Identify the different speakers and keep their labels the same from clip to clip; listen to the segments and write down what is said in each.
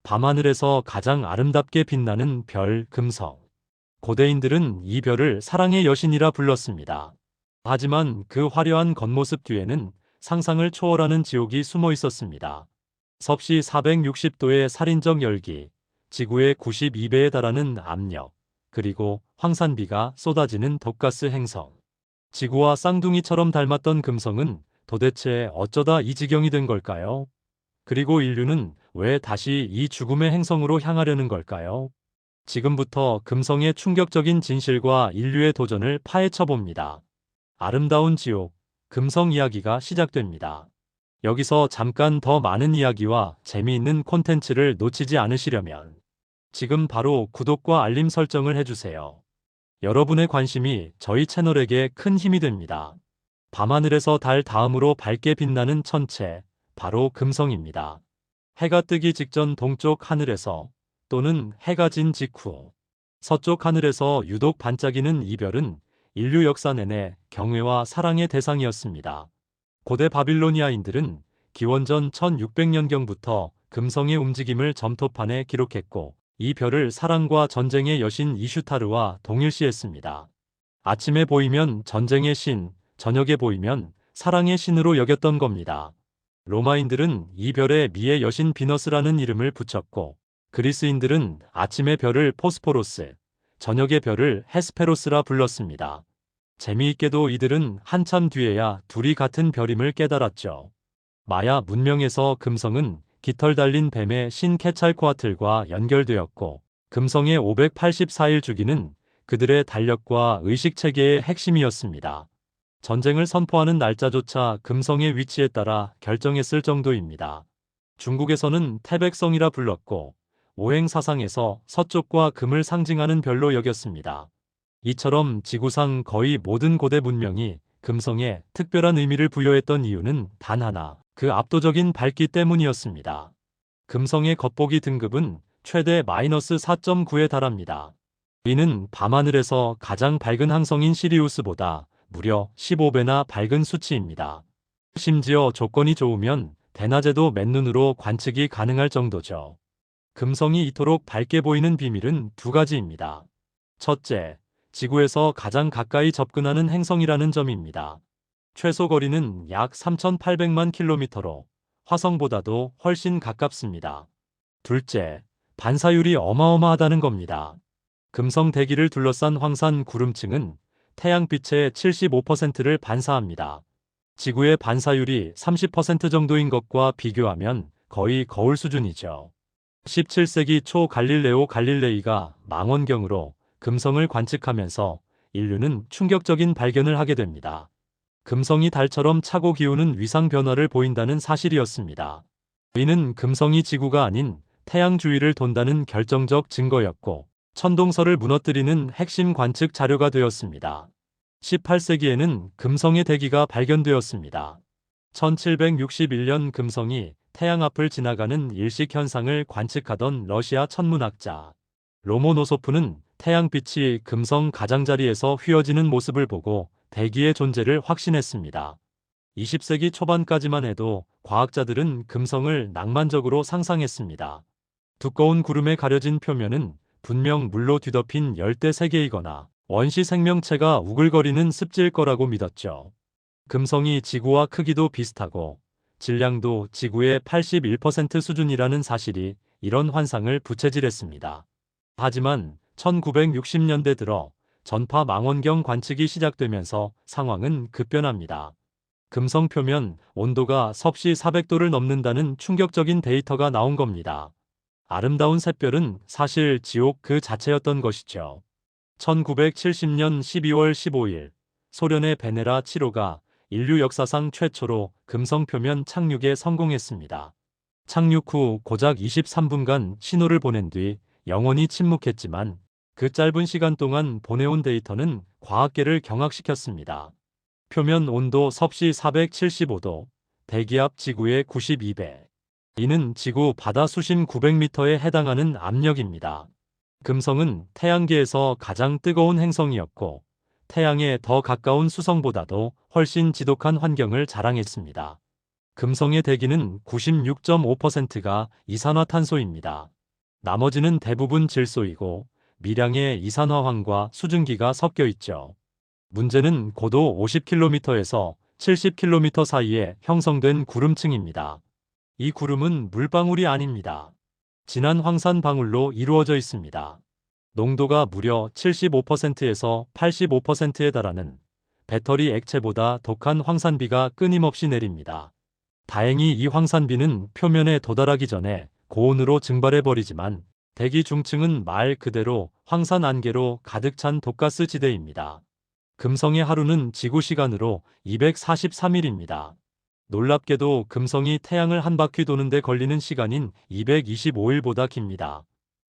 Speaker 1: 밤하늘에서 가장 아름답게 빛나는 별, 금성. 고대인들은 이 별을 사랑의 여신이라 불렀습니다. 하지만 그 화려한 겉모습 뒤에는 상상을 초월하는 지옥이 숨어 있었습니다. 섭씨 460도의 살인적 열기, 지구의 92배에 달하는 압력, 그리고 황산비가 쏟아지는 독가스 행성. 지구와 쌍둥이처럼 닮았던 금성은 도대체 어쩌다 이 지경이 된 걸까요? 그리고 인류는 왜 다시 이 죽음의 행성으로 향하려는 걸까요? 지금부터 금성의 충격적인 진실과 인류의 도전을 파헤쳐 봅니다. 아름다운 지옥, 금성 이야기가 시작됩니다. 여기서 잠깐 더 많은 이야기와 재미있는 콘텐츠를 놓치지 않으시려면 지금 바로 구독과 알림 설정을 해주세요. 여러분의 관심이 저희 채널에게 큰 힘이 됩니다. 밤하늘에서 달 다음으로 밝게 빛나는 천체, 바로 금성입니다. 해가 뜨기 직전 동쪽 하늘에서 또는 해가 진 직후 서쪽 하늘에서 유독 반짝이는 이 별은 인류 역사 내내 경외와 사랑의 대상이었습니다. 고대 바빌로니아인들은 기원전 1600년경부터 금성의 움직임을 점토판에 기록했고 이 별을 사랑과 전쟁의 여신 이슈타르와 동일시했습니다. 아침에 보이면 전쟁의 신, 저녁에 보이면 사랑의 신으로 여겼던 겁니다. 로마인들은 이 별에 미의 여신 비너스라는 이름을 붙였고 그리스인들은 아침의 별을 포스포로스, 저녁의 별을 헤스페로스라 불렀습니다. 재미있게도 이들은 한참 뒤에야 둘이 같은 별임을 깨달았죠. 마야 문명에서 금성은 깃털 달린 뱀의 신 케찰코아틀과 연결되었고 금성의 584일 주기는 그들의 달력과 의식체계의 핵심이었습니다. 전쟁을 선포하는 날짜조차 금성의 위치에 따라 결정했을 정도입니다. 중국에서는 태백성이라 불렀고 오행사상에서 서쪽과 금을 상징하는 별로 여겼습니다. 이처럼 지구상 거의 모든 고대 문명이 금성에 특별한 의미를 부여했던 이유는 단 하나, 그 압도적인 밝기 때문이었습니다. 금성의 겉보기 등급은 최대 -4.9에 달합니다. 이는 밤하늘에서 가장 밝은 항성인 시리우스보다 무려 15배나 밝은 수치입니다. 심지어 조건이 좋으면 대낮에도 맨눈으로 관측이 가능할 정도죠. 금성이 이토록 밝게 보이는 비밀은 두 가지입니다. 첫째, 지구에서 가장 가까이 접근하는 행성이라는 점입니다. 최소 거리는 약 3,800만 킬로미터로 화성보다도 훨씬 가깝습니다. 둘째, 반사율이 어마어마하다는 겁니다. 금성 대기를 둘러싼 황산 구름층은 태양빛의 75%를 반사합니다. 지구의 반사율이 30% 정도인 것과 비교하면 거의 거울 수준이죠. 17세기 초 갈릴레오 갈릴레이가 망원경으로 금성을 관측하면서 인류는 충격적인 발견을 하게 됩니다. 금성이 달처럼 차고 기우는 위상 변화를 보인다는 사실이었습니다. 이는 금성이 지구가 아닌 태양 주위를 돈다는 결정적 증거였고 천동설을 무너뜨리는 핵심 관측 자료가 되었습니다. 18세기에는 금성의 대기가 발견되었습니다. 1761년 금성이 태양 앞을 지나가는 일식 현상을 관측하던 러시아 천문학자 로모노소프는 태양빛이 금성 가장자리에서 휘어지는 모습을 보고 대기의 존재를 확신했습니다. 20세기 초반까지만 해도 과학자들은 금성을 낭만적으로 상상했습니다. 두꺼운 구름에 가려진 표면은 분명 물로 뒤덮인 열대 세계이거나 원시 생명체가 우글거리는 습지일 거라고 믿었죠. 금성이 지구와 크기도 비슷하고 질량도 지구의 81% 수준이라는 사실이 이런 환상을 부채질했습니다. 하지만 1960년대 들어 전파 망원경 관측이 시작되면서 상황은 급변합니다. 금성 표면 온도가 섭씨 400도를 넘는다는 충격적인 데이터가 나온 겁니다. 아름다운 샛별은 사실 지옥 그 자체였던 것이죠. 1970년 12월 15일 소련의 베네라 7호가 인류 역사상 최초로 금성 표면 착륙에 성공했습니다. 착륙 후 고작 23분간 신호를 보낸 뒤 영원히 침묵했지만 그 짧은 시간 동안 보내온 데이터는 과학계를 경악시켰습니다. 표면 온도 섭씨 475도, 대기압 지구의 92배. 이는 지구 바다 수심 900m에 해당하는 압력입니다. 금성은 태양계에서 가장 뜨거운 행성이었고 태양에 더 가까운 수성보다도 훨씬 지독한 환경을 자랑했습니다. 금성의 대기는 96.5%가 이산화탄소입니다. 나머지는 대부분 질소이고 미량의 이산화황과 수증기가 섞여 있죠. 문제는 고도 50km에서 70km 사이에 형성된 구름층입니다. 이 구름은 물방울이 아닙니다. 진한 황산 방울로 이루어져 있습니다. 농도가 무려 75%에서 85%에 달하는 배터리 액체보다 독한 황산비가 끊임없이 내립니다. 다행히 이 황산비는 표면에 도달하기 전에 고온으로 증발해버리지만 대기 중층은 말 그대로 황산 안개로 가득 찬 독가스 지대입니다. 금성의 하루는 지구 시간으로 243일입니다. 놀랍게도 금성이 태양을 한 바퀴 도는데 걸리는 시간인 225일보다 깁니다.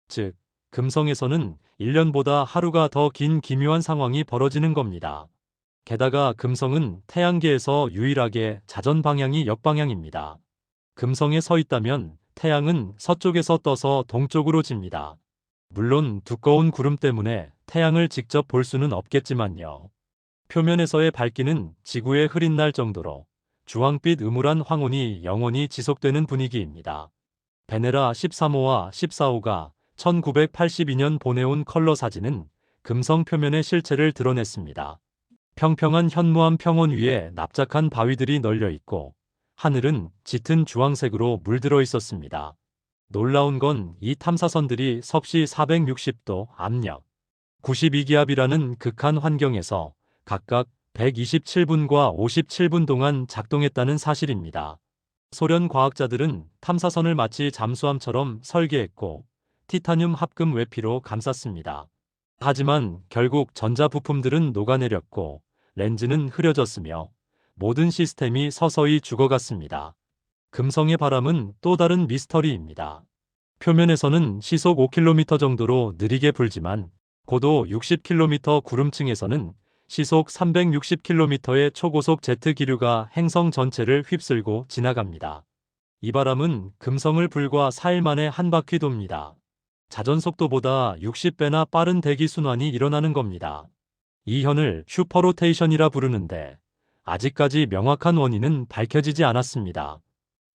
Speaker 1: 즉, 금성에서는 1년보다 하루가 더 긴 기묘한 상황이 벌어지는 겁니다. 게다가 금성은 태양계에서 유일하게 자전 방향이 역방향입니다. 금성에 서 있다면 태양은 서쪽에서 떠서 동쪽으로 집니다. 물론 두꺼운 구름 때문에 태양을 직접 볼 수는 없겠지만요. 표면에서의 밝기는 지구의 흐린 날 정도로 주황빛 음울한 황혼이 영원히 지속되는 분위기입니다. 베네라 13호와 14호가 1982년 보내온 컬러 사진은 금성 표면의 실체를 드러냈습니다. 평평한 현무암 평원 위에 납작한 바위들이 널려 있고 하늘은 짙은 주황색으로 물들어 있었습니다. 놀라운 건 이 탐사선들이 섭씨 460도 압력 92기압이라는 극한 환경에서 각각 127분과 57분 동안 작동했다는 사실입니다. 소련 과학자들은 탐사선을 마치 잠수함처럼 설계했고 티타늄 합금 외피로 감쌌습니다. 하지만 결국 전자 부품들은 녹아내렸고 렌즈는 흐려졌으며 모든 시스템이 서서히 죽어갔습니다. 금성의 바람은 또 다른 미스터리입니다. 표면에서는 시속 5km 정도로 느리게 불지만 고도 60km 구름층에서는 시속 360km의 초고속 제트 기류가 행성 전체를 휩쓸고 지나갑니다. 이 바람은 금성을 불과 4일 만에 한 바퀴 돕니다. 자전 속도보다 60배나 빠른 대기 순환이 일어나는 겁니다. 이 현을 슈퍼로테이션이라 부르는데 아직까지 명확한 원인은 밝혀지지 않았습니다.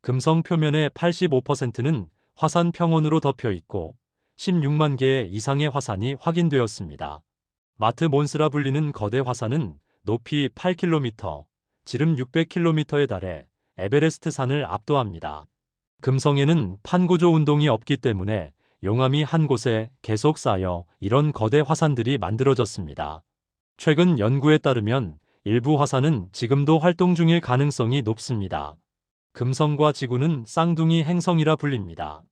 Speaker 1: 금성 표면의 85%는 화산 평원으로 덮여 있고 16만 개 이상의 화산이 확인되었습니다. 마트 몬스라 불리는 거대 화산은 높이 8km, 지름 600km에 달해 에베레스트 산을 압도합니다. 금성에는 판구조 운동이 없기 때문에 용암이 한 곳에 계속 쌓여 이런 거대 화산들이 만들어졌습니다. 최근 연구에 따르면 일부 화산은 지금도 활동 중일 가능성이 높습니다. 금성과 지구는 쌍둥이 행성이라 불립니다.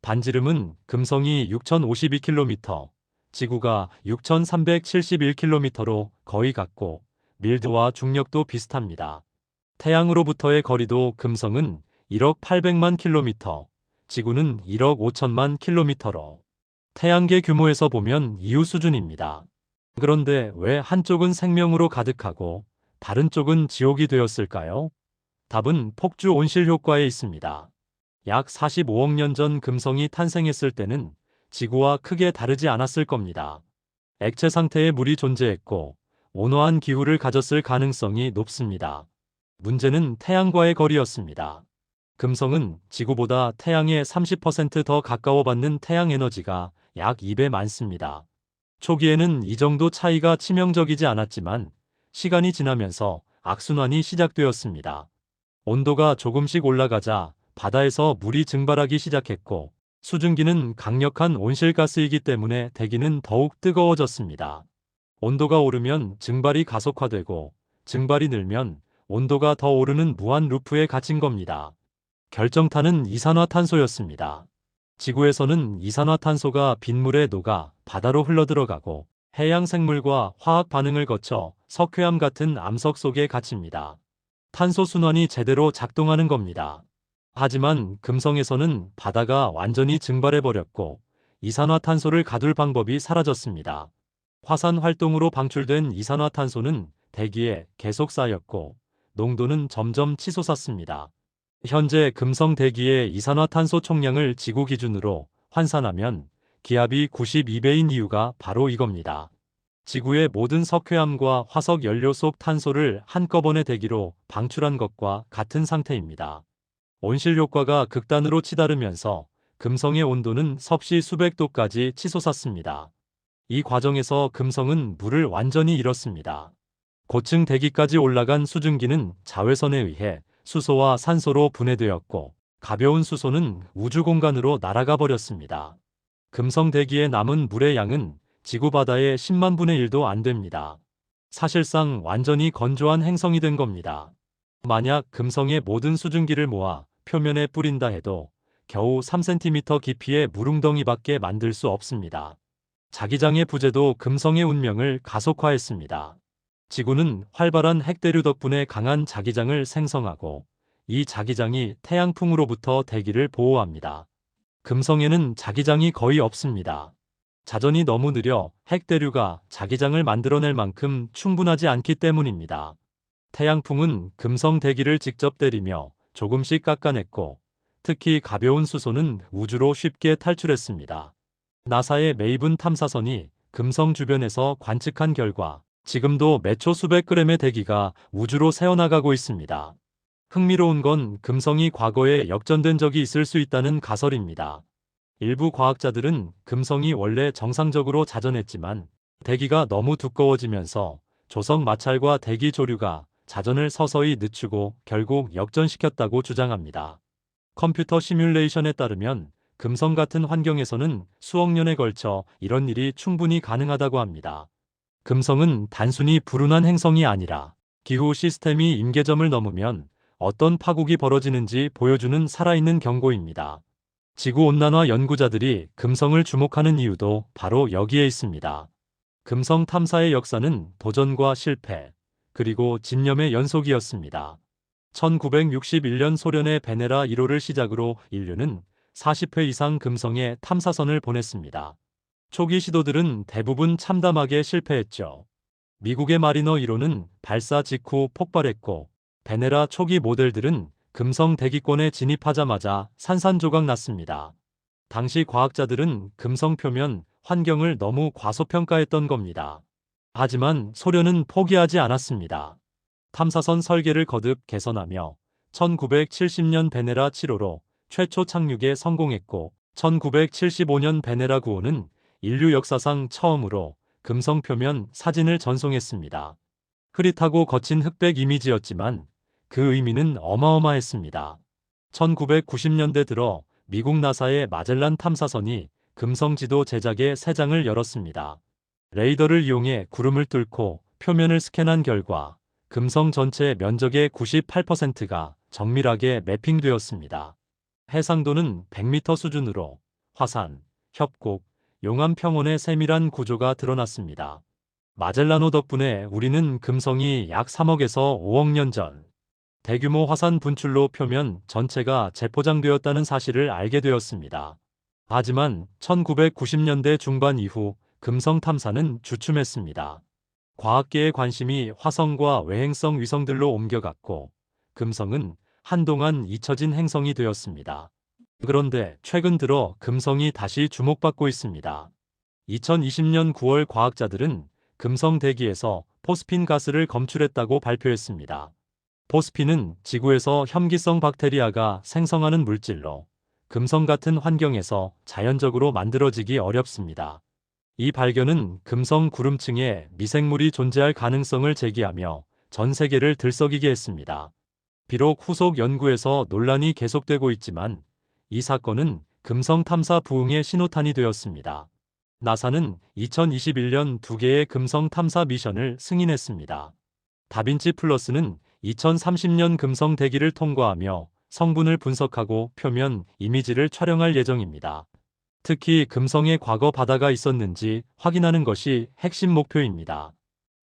Speaker 1: 반지름은 금성이 6052km, 지구가 6371km로 거의 같고 밀도와 중력도 비슷합니다. 태양으로부터의 거리도 금성은 1억 800만 km, 지구는 1억 5천만 km로 태양계 규모에서 보면 이유 수준입니다. 그런데 왜 한쪽은 생명으로 가득하고 다른 쪽은 지옥이 되었을까요? 답은 폭주 온실 효과에 있습니다. 약 45억 년 전 금성이 탄생했을 때는 지구와 크게 다르지 않았을 겁니다. 액체 상태의 물이 존재했고 온화한 기후를 가졌을 가능성이 높습니다. 문제는 태양과의 거리였습니다. 금성은 지구보다 태양의 30% 더 가까워 받는 태양 에너지가 약 2배 많습니다. 초기에는 이 정도 차이가 치명적이지 않았지만 시간이 지나면서 악순환이 시작되었습니다. 온도가 조금씩 올라가자 바다에서 물이 증발하기 시작했고 수증기는 강력한 온실가스이기 때문에 대기는 더욱 뜨거워졌습니다. 온도가 오르면 증발이 가속화되고 증발이 늘면 온도가 더 오르는 무한 루프에 갇힌 겁니다. 결정타는 이산화탄소였습니다. 지구에서는 이산화탄소가 빗물에 녹아 바다로 흘러들어가고 해양 생물과 화학 반응을 거쳐 석회암 같은 암석 속에 갇힙니다. 탄소 순환이 제대로 작동하는 겁니다. 하지만 금성에서는 바다가 완전히 증발해버렸고 이산화탄소를 가둘 방법이 사라졌습니다. 화산 활동으로 방출된 이산화탄소는 대기에 계속 쌓였고 농도는 점점 치솟았습니다. 현재 금성 대기의 이산화탄소 총량을 지구 기준으로 환산하면 기압이 92배인 이유가 바로 이겁니다. 지구의 모든 석회암과 화석 연료 속 탄소를 한꺼번에 대기로 방출한 것과 같은 상태입니다. 온실 효과가 극단으로 치달으면서 금성의 온도는 섭씨 수백 도까지 치솟았습니다. 이 과정에서 금성은 물을 완전히 잃었습니다. 고층 대기까지 올라간 수증기는 자외선에 의해 수소와 산소로 분해되었고, 가벼운 수소는 우주 공간으로 날아가 버렸습니다. 금성 대기에 남은 물의 양은 지구 바다의 10만 분의 1도 안 됩니다. 사실상 완전히 건조한 행성이 된 겁니다. 만약 금성의 모든 수증기를 모아 표면에 뿌린다 해도 겨우 3cm 깊이의 물웅덩이밖에 만들 수 없습니다. 자기장의 부재도 금성의 운명을 가속화했습니다. 지구는 활발한 핵대류 덕분에 강한 자기장을 생성하고, 이 자기장이 태양풍으로부터 대기를 보호합니다. 금성에는 자기장이 거의 없습니다. 자전이 너무 느려 핵대류가 자기장을 만들어낼 만큼 충분하지 않기 때문입니다. 태양풍은 금성 대기를 직접 때리며 조금씩 깎아냈고, 특히 가벼운 수소는 우주로 쉽게 탈출했습니다. 나사의 메이븐 탐사선이 금성 주변에서 관측한 결과 지금도 매초 수백 그램의 대기가 우주로 새어나가고 있습니다. 흥미로운 건 금성이 과거에 역전된 적이 있을 수 있다는 가설입니다. 일부 과학자들은 금성이 원래 정상적으로 자전했지만 대기가 너무 두꺼워지면서 조성 마찰과 대기 조류가 자전을 서서히 늦추고 결국 역전시켰다고 주장합니다. 컴퓨터 시뮬레이션에 따르면 금성 같은 환경에서는 수억 년에 걸쳐 이런 일이 충분히 가능하다고 합니다. 금성은 단순히 불운한 행성이 아니라 기후 시스템이 임계점을 넘으면 어떤 파국이 벌어지는지 보여주는 살아있는 경고입니다. 지구온난화 연구자들이 금성을 주목하는 이유도 바로 여기에 있습니다. 금성 탐사의 역사는 도전과 실패, 그리고 집념의 연속이었습니다. 1961년 소련의 베네라 1호를 시작으로 인류는 40회 이상 금성에 탐사선을 보냈습니다. 초기 시도들은 대부분 참담하게 실패했죠. 미국의 마리너 1호는 발사 직후 폭발했고, 베네라 초기 모델들은 금성 대기권에 진입하자마자 산산조각 났습니다. 당시 과학자들은 금성 표면 환경을 너무 과소평가했던 겁니다. 하지만 소련은 포기하지 않았습니다. 탐사선 설계를 거듭 개선하며 1970년 베네라 7호로 최초 착륙에 성공했고, 1975년 베네라 9호는 인류 역사상 처음으로 금성 표면 사진을 전송했습니다. 흐릿하고 거친 흑백 이미지였지만 그 의미는 어마어마했습니다. 1990년대 들어 미국 나사의 마젤란 탐사선이 금성 지도 제작에 새 장을 열었습니다. 레이더를 이용해 구름을 뚫고 표면을 스캔한 결과 금성 전체 면적의 98%가 정밀하게 매핑되었습니다. 해상도는 100m 수준으로 화산, 협곡, 용암 평원의 세밀한 구조가 드러났습니다. 마젤란호 덕분에 우리는 금성이 약 3억에서 5억 년 전 대규모 화산 분출로 표면 전체가 재포장되었다는 사실을 알게 되었습니다. 하지만 1990년대 중반 이후 금성 탐사는 주춤했습니다. 과학계의 관심이 화성과 외행성 위성들로 옮겨갔고, 금성은 한동안 잊혀진 행성이 되었습니다. 그런데 최근 들어 금성이 다시 주목받고 있습니다. 2020년 9월 과학자들은 금성 대기에서 포스핀 가스를 검출했다고 발표했습니다. 포스핀은 지구에서 혐기성 박테리아가 생성하는 물질로 금성 같은 환경에서 자연적으로 만들어지기 어렵습니다. 이 발견은 금성 구름층에 미생물이 존재할 가능성을 제기하며 전 세계를 들썩이게 했습니다. 비록 후속 연구에서 논란이 계속되고 있지만 이 사건은 금성 탐사 부흥의 신호탄이 되었습니다. 나사는 2021년 2개의 금성 탐사 미션을 승인했습니다. 다빈치 플러스는 2030년 금성 대기를 통과하며 성분을 분석하고 표면 이미지를 촬영할 예정입니다. 특히 금성에 과거 바다가 있었는지 확인하는 것이 핵심 목표입니다.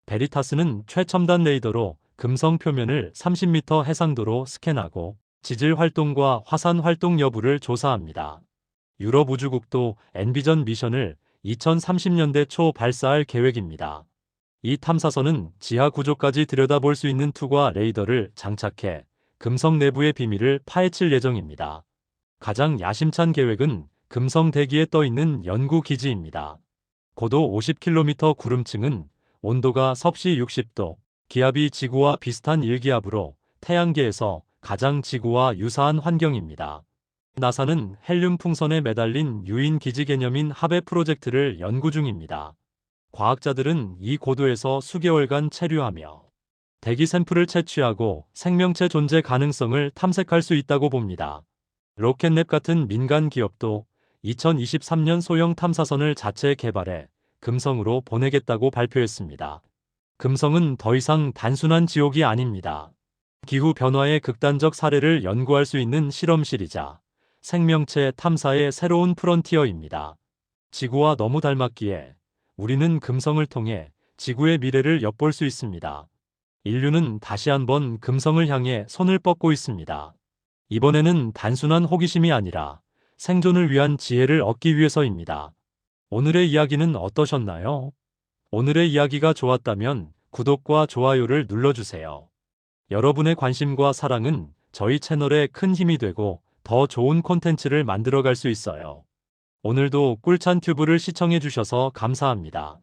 Speaker 1: 베리타스는 최첨단 레이더로 금성 표면을 30m 해상도로 스캔하고 지질 활동과 화산 활동 여부를 조사합니다. 유럽 우주국도 엔비전 미션을 2030년대 초 발사할 계획입니다. 이 탐사선은 지하 구조까지 들여다볼 수 있는 투과 레이더를 장착해 금성 내부의 비밀을 파헤칠 예정입니다. 가장 야심찬 계획은 금성 대기에 떠 있는 연구 기지입니다. 고도 50km 구름층은 온도가 섭씨 60도, 기압이 지구와 비슷한 일기압으로 태양계에서 가장 지구와 유사한 환경입니다. 나사는 헬륨 풍선에 매달린 유인 기지 개념인 하베 프로젝트를 연구 중입니다. 과학자들은 이 고도에서 수개월간 체류하며 대기 샘플을 채취하고 생명체 존재 가능성을 탐색할 수 있다고 봅니다. 로켓랩 같은 민간 기업도 2023년 소형 탐사선을 자체 개발해 금성으로 보내겠다고 발표했습니다. 금성은 더 이상 단순한 지옥이 아닙니다. 기후 변화의 극단적 사례를 연구할 수 있는 실험실이자 생명체 탐사의 새로운 프론티어입니다. 지구와 너무 닮았기에 우리는 금성을 통해 지구의 미래를 엿볼 수 있습니다. 인류는 다시 한번 금성을 향해 손을 뻗고 있습니다. 이번에는 단순한 호기심이 아니라 생존을 위한 지혜를 얻기 위해서입니다. 오늘의 이야기는 어떠셨나요? 오늘의 이야기가 좋았다면 구독과 좋아요를 눌러주세요. 여러분의 관심과 사랑은 저희 채널에 큰 힘이 되고 더 좋은 콘텐츠를 만들어갈 수 있어요. 오늘도 꿀찬 튜브를 시청해주셔서 감사합니다.